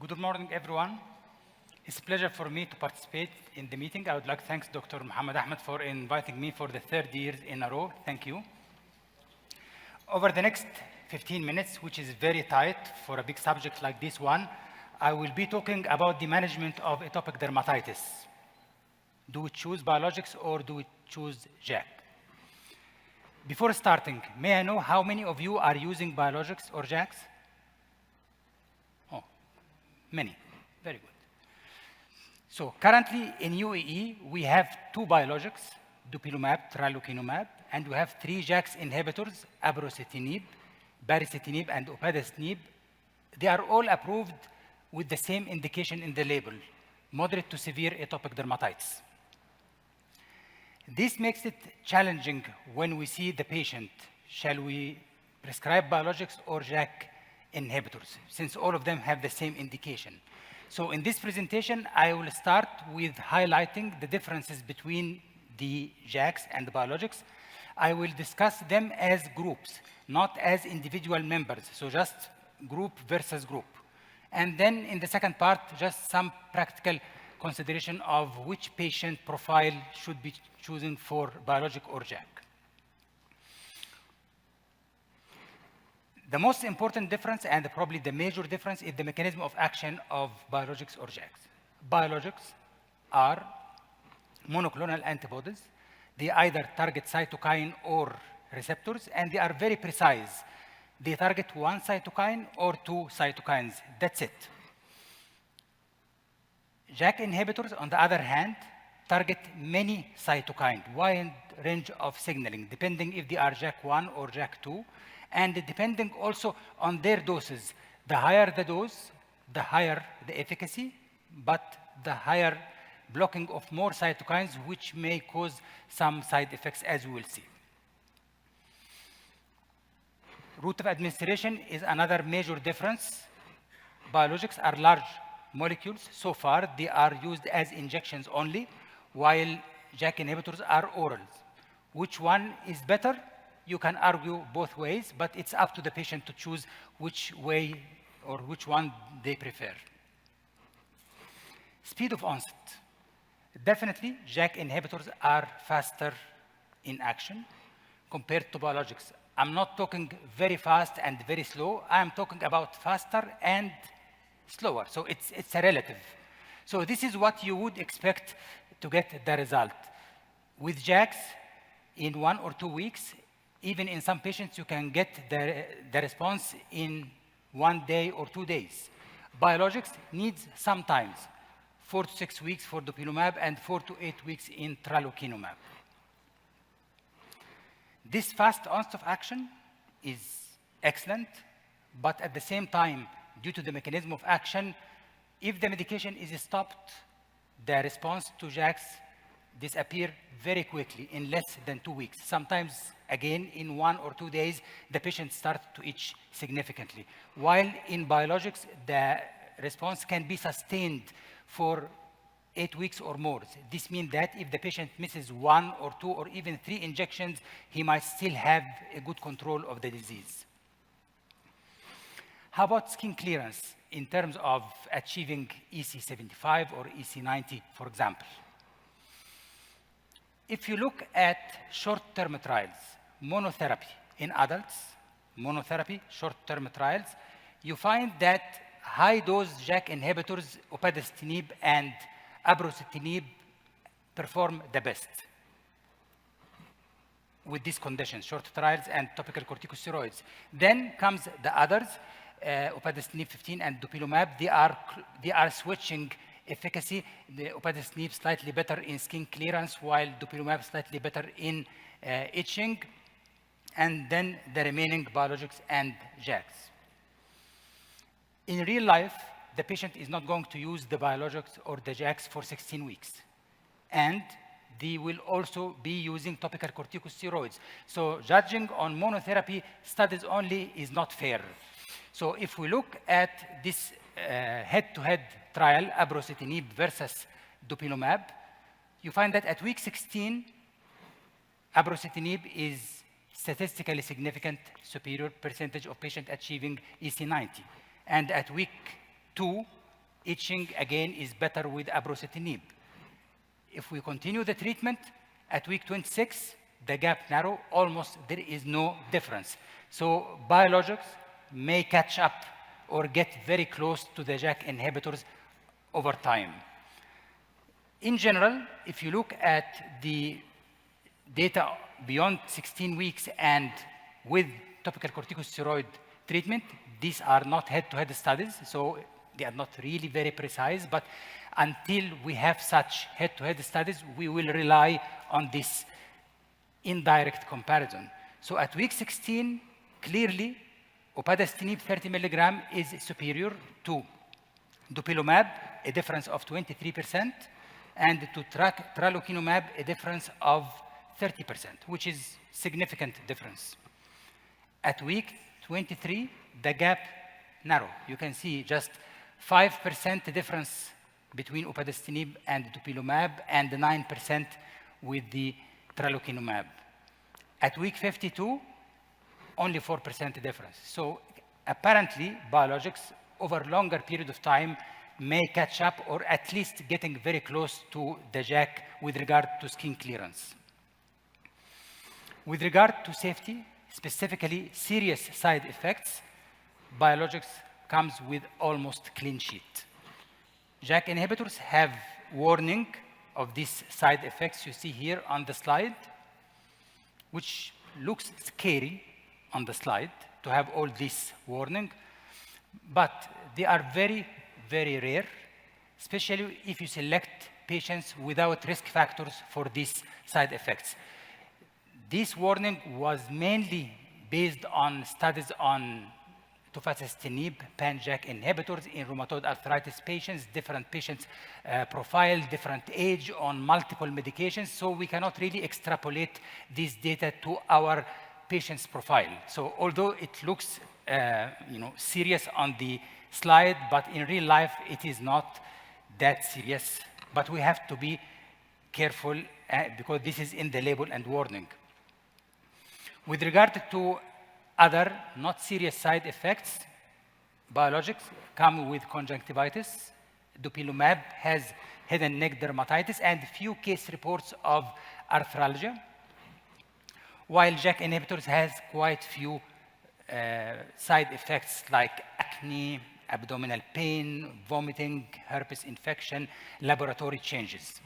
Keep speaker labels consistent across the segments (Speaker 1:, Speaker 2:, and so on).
Speaker 1: Good morning, everyone. It's a pleasure for me to participate in the meeting. I would like to thank Dr. Muhammad Ahmed for inviting me for the third year in a row. Thank you. Over the next 15 minutes, which is very tight for a big subject like this one, I will be talking about the management of atopic dermatitis. Do we choose biologics or do we choose JAK? Before starting, may I know how many of you are using biologics or JAKs? Oh, many. Very good. So currently in UAE, we have 2 biologics, dupilumab, tralokinumab, and we have 3 JAK inhibitors, abrocitinib, baricitinib, and upadacitinib. They are all approved with the same indication in the label, moderate to severe atopic dermatitis. This makes it challenging when we see the patient. Shall we prescribe biologics or JAK inhibitors, since all of them have the same indication? So in this presentation, I will start with highlighting the differences between the JAKs and the biologics. I will discuss them as groups, not as individual members, so just group versus group. And then in the second part, just some practical consideration of which patient profile should be chosen for biologic or JAK. The most important difference, and probably the major difference, is the mechanism of action of biologics or JAKs. Biologics are monoclonal antibodies. They either target cytokine or receptors, and they are very precise. They target 1 cytokine or 2 cytokines. That's it. JAK inhibitors, on the other hand, target many cytokines, wide range of signaling, depending if they are JAK1 or JAK2, and depending also on their doses. The higher the dose, the higher the efficacy, but the higher blocking of more cytokines, which may cause some side effects, as we will see. Route of administration is another major difference. Biologics are large molecules. So far, they are used as injections only, while JAK inhibitors are orals. Which one is better? You can argue both ways, but it's up to the patient to choose which way or which one they prefer. Speed of onset. Definitely, JAK inhibitors are faster in action compared to biologics. I'm not talking very fast and very slow. I'm talking about faster and slower. So it's a relative. So this is what you would expect to get the result. With JAKs, in 1 or 2 weeks, even in some patients, you can get the response in 1 day or 2 days. Biologics needs some time, 4 to 6 weeks for dupilumab and 4 to 8 weeks in tralokinumab. This fast onset of action is excellent, but at the same time, due to the mechanism of action, if the medication is stopped, the response to JAKs disappear very quickly in less than 2 weeks. Sometimes, again, in 1 or 2 days, the patient starts to itch significantly. While in biologics, the response can be sustained for 8 weeks or more. This means that if the patient misses 1 or 2 or even 3 injections, he might still have a good control of the disease. How about skin clearance in terms of achieving EC75 or EC90, for example? If you look at short-term trials, monotherapy in adults, monotherapy, short-term trials, you find that high-dose JAK inhibitors, upadacitinib and abrocitinib, perform the best with these conditions, short trials and topical corticosteroids. Then comes the others, upadacitinib 15 and dupilumab. They are switching efficacy. The upadacitinib slightly better in skin clearance, while dupilumab slightly better in itching, and then the remaining biologics and JAKs. In real life, the patient is not going to use the biologics or the JAKs for 16 weeks. And they will also be using topical corticosteroids. So judging on monotherapy studies only is not fair. So if we look at this head-to-head trial, abrocitinib versus dupilumab, you find that at week 16, abrocitinib is statistically significant superior percentage of patients achieving EC90. And at week 2, Itching, again, is better with abrocitinib. If we continue the treatment, at week 26, the gap narrow, almost there is no difference. So biologics may catch up or get very close to the JAK inhibitors over time. In general, if you look at the data beyond 16 weeks and with topical corticosteroid treatment, these are not head-to-head studies, so they are not really very precise, but until we have such head-to-head studies, we will rely on this indirect comparison. So at week 16, clearly, upadacitinib 30 milligram is superior to dupilumab, a difference of 23%, and to tralokinumab, a difference of 30%, which is significant difference. At week 23, the gap narrow. You can see just 5% difference between upadacitinib and dupilumab, and 9% with the tralokinumab. At week 52, only 4% difference. So apparently, biologics over a longer period of time may catch up, or at least getting very close to the JAK with regard to skin clearance. With regard to safety, specifically serious side effects, biologics comes with almost clean sheet. JAK inhibitors have warning of these side effects you see here on the slide, which looks scary on the slide to have all this warning, but they are very, very rare, especially if you select patients without risk factors for these side effects. This warning was mainly based on studies on tofacitinib, pan-JAK inhibitors in rheumatoid arthritis patients, different patients profile, different age, on multiple medications, so we cannot really extrapolate this data to our patient's profile. So although it looks serious on the slide, but in real life it is not that serious, but we have to be careful because this is in the label and warning. With regard to other not serious side effects, biologics come with conjunctivitis. Dupilumab has head and neck dermatitis and few case reports of arthralgia, while JAK inhibitors has quite few side effects like acne, abdominal pain, vomiting, herpes infection, laboratory changes.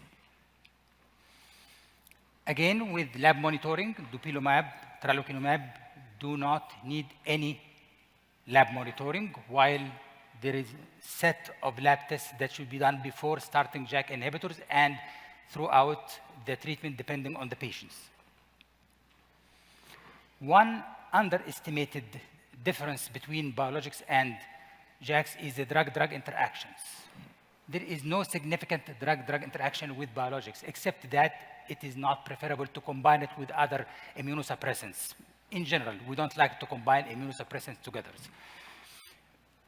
Speaker 1: Again, with lab monitoring, dupilumab, tralokinumab do not need any lab monitoring, while there is a set of lab tests that should be done before starting JAK inhibitors and throughout the treatment depending on the patients. One underestimated difference between biologics and JAKs is the drug-drug interactions. There is no significant drug-drug interaction with biologics, except that it is not preferable to combine it with other immunosuppressants. In general, we don't like to combine immunosuppressants together.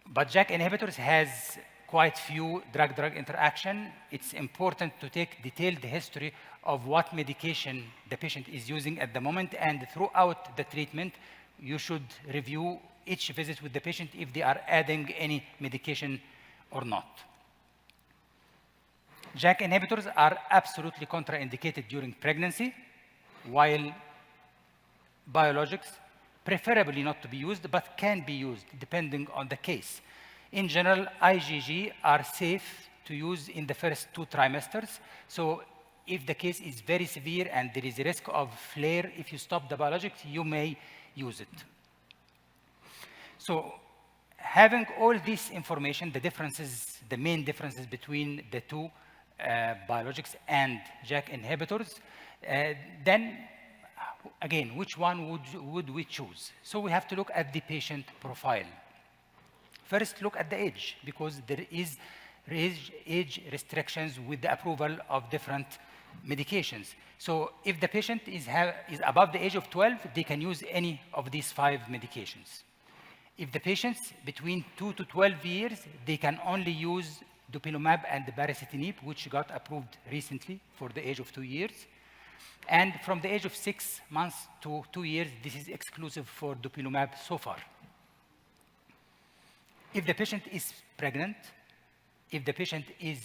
Speaker 1: But JAK inhibitors has quite few drug-drug interaction. It's important to take detailed history of what medication the patient is using at the moment, and throughout the treatment, you should review each visit with the patient if they are adding any medication or not. JAK inhibitors are absolutely contraindicated during pregnancy, while biologics preferably not to be used, but can be used depending on the case. In general, IgG are safe to use in the first 2 trimesters. So if the case is very severe and there is a risk of flare, if you stop the biologics, you may use it. So having all this information, the differences, the main differences between the 2 biologics and JAK inhibitors, then again, which one would we choose? So we have to look at the patient profile. First, look at the age, because there is age restrictions with the approval of different medications. So if the patient is above the age of 12, they can use any of these 5 medications. If the patient's between 2 to 12 years, they can only use dupilumab and baricitinib, which got approved recently for the age of 2 years. And from the age of 6 months to 2 years, this is exclusive for dupilumab so far. If the patient is pregnant, if the patient is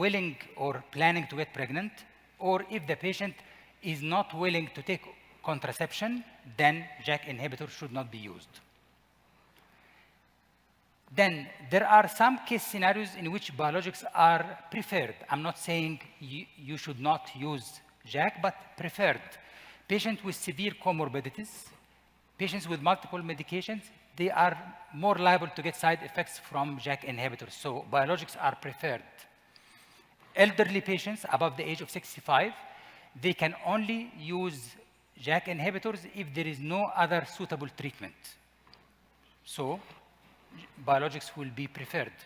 Speaker 1: willing or planning to get pregnant, or if the patient is not willing to take contraception, then JAK inhibitor should not be used. Then there are some case scenarios in which biologics are preferred. I'm not saying you should not use JAK, but preferred. Patients with severe comorbidities, patients with multiple medications, they are more liable to get side effects from JAK inhibitors, so biologics are preferred. Elderly patients above the age of 65, they can only use JAK inhibitors if there is no other suitable treatment. So biologics will be preferred.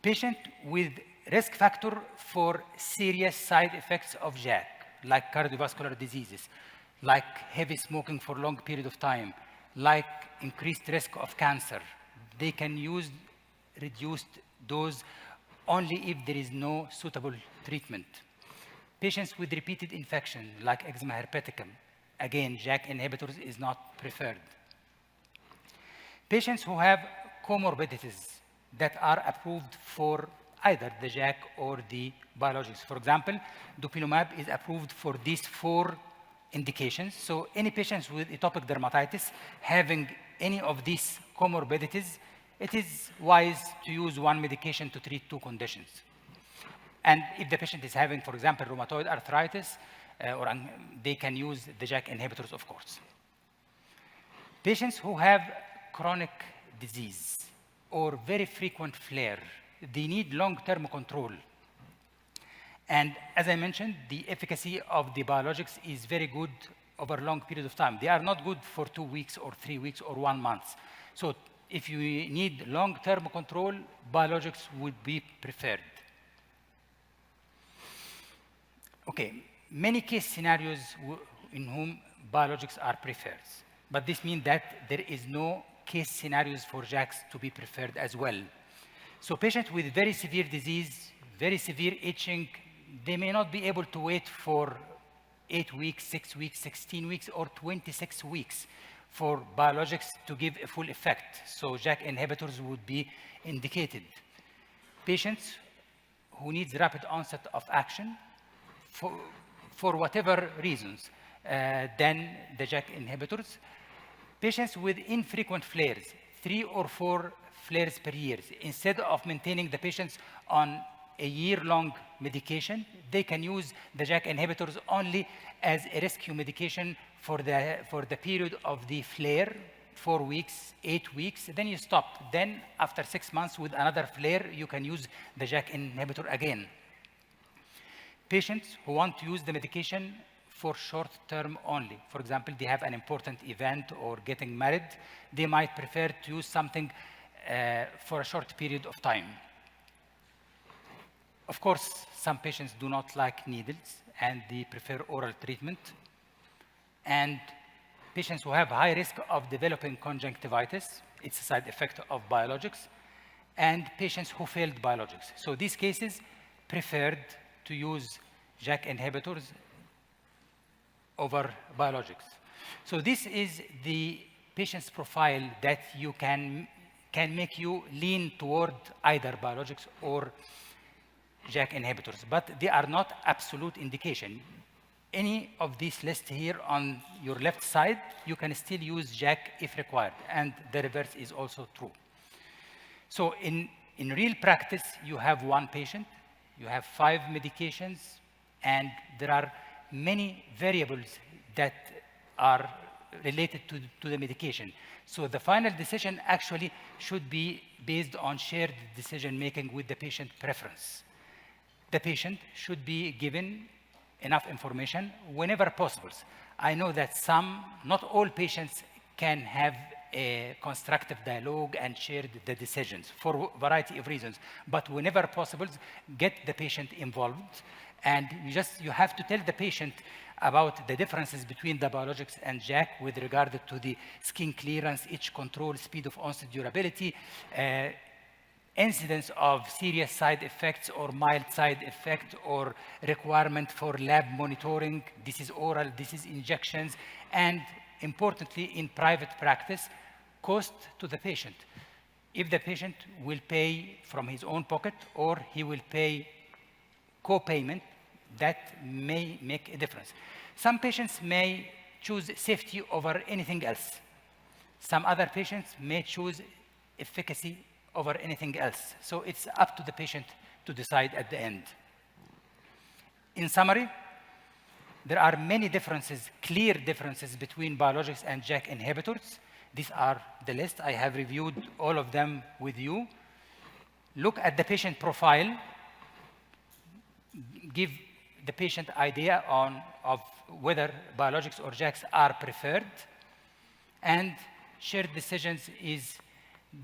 Speaker 1: Patient with risk factor for serious side effects of JAK, like cardiovascular diseases, like heavy smoking for a long period of time, like increased risk of cancer, they can use reduced dose only if there is no suitable treatment. Patients with repeated infection, like eczema herpeticum, again, JAK inhibitors is not preferred. Patients who have comorbidities that are approved for either the JAK or the biologics. For example, dupilumab is approved for these 4 indications. So any patients with atopic dermatitis having any of these comorbidities, it is wise to use one medication to treat 2 conditions. And if the patient is having, for example, rheumatoid arthritis, they can use the JAK inhibitors, of course. Patients who have chronic disease or very frequent flare, they need long-term control. And as I mentioned, the efficacy of the biologics is very good over a long period of time. They are not good for 2 weeks or 3 weeks or 1 month. So if you need long-term control, biologics would be preferred. Okay, many case scenarios in whom biologics are preferred, but this means that there is no case scenarios for JAKs to be preferred as well. So patients with very severe disease, very severe itching, they may not be able to wait for 8 weeks, 6 weeks, 16 weeks, or 26 weeks for biologics to give a full effect. So JAK inhibitors would be indicated. Patients who need rapid onset of action for whatever reasons, then the JAK inhibitors. Patients with infrequent flares, 3 or 4 flares per year, instead of maintaining the patients on a year-long medication, they can use the JAK inhibitors only as a rescue medication for the period of the flare, 4 weeks, 8 weeks, then you stop. Then after 6 months with another flare, you can use the JAK inhibitor again. Patients who want to use the medication for short term only. For example, they have an important event or getting married, they might prefer to use something for a short period of time. Of course, some patients do not like needles and they prefer oral treatment. And patients who have high risk of developing conjunctivitis, it's a side effect of biologics, and patients who failed biologics. So these cases preferred to use JAK inhibitors over biologics. So this is the patient's profile that you can make you lean toward either biologics or JAK inhibitors, but they are not absolute indication. Any of these lists here on your left side, you can still use JAK if required, and the reverse is also true. So in real practice, you have 1 patient, you have 5 medications, and there are many variables that are related to the medication. So the final decision actually should be based on shared decision-making with the patient preference. The patient should be given enough information whenever possible. I know that not all patients can have a constructive dialogue and share the decisions for a variety of reasons, but whenever possible, get the patient involved, and you have to tell the patient about the differences between the biologics and JAK with regard to the skin clearance, itch control, speed of onset, durability, incidence of serious side effects or mild side effect, or requirement for lab monitoring. This is oral, this is injections, and importantly, in private practice, cost to the patient. if the patient will pay from his own pocket or he will pay co-payment, that may make a difference. Some patients may choose safety over anything else. Some other patients may choose efficacy over anything else. So it's up to the patient to decide at the end. In summary, there are many differences, clear differences between biologics and JAK inhibitors. These are the list. I have reviewed all of them with you. Look at the patient profile. Give the patient idea of whether biologics or JAKs are preferred. And shared decisions is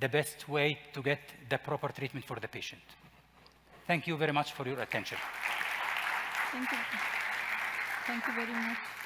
Speaker 1: the best way to get the proper treatment for the patient. Thank you very much for your attention.
Speaker 2: Thank you. Thank you very much.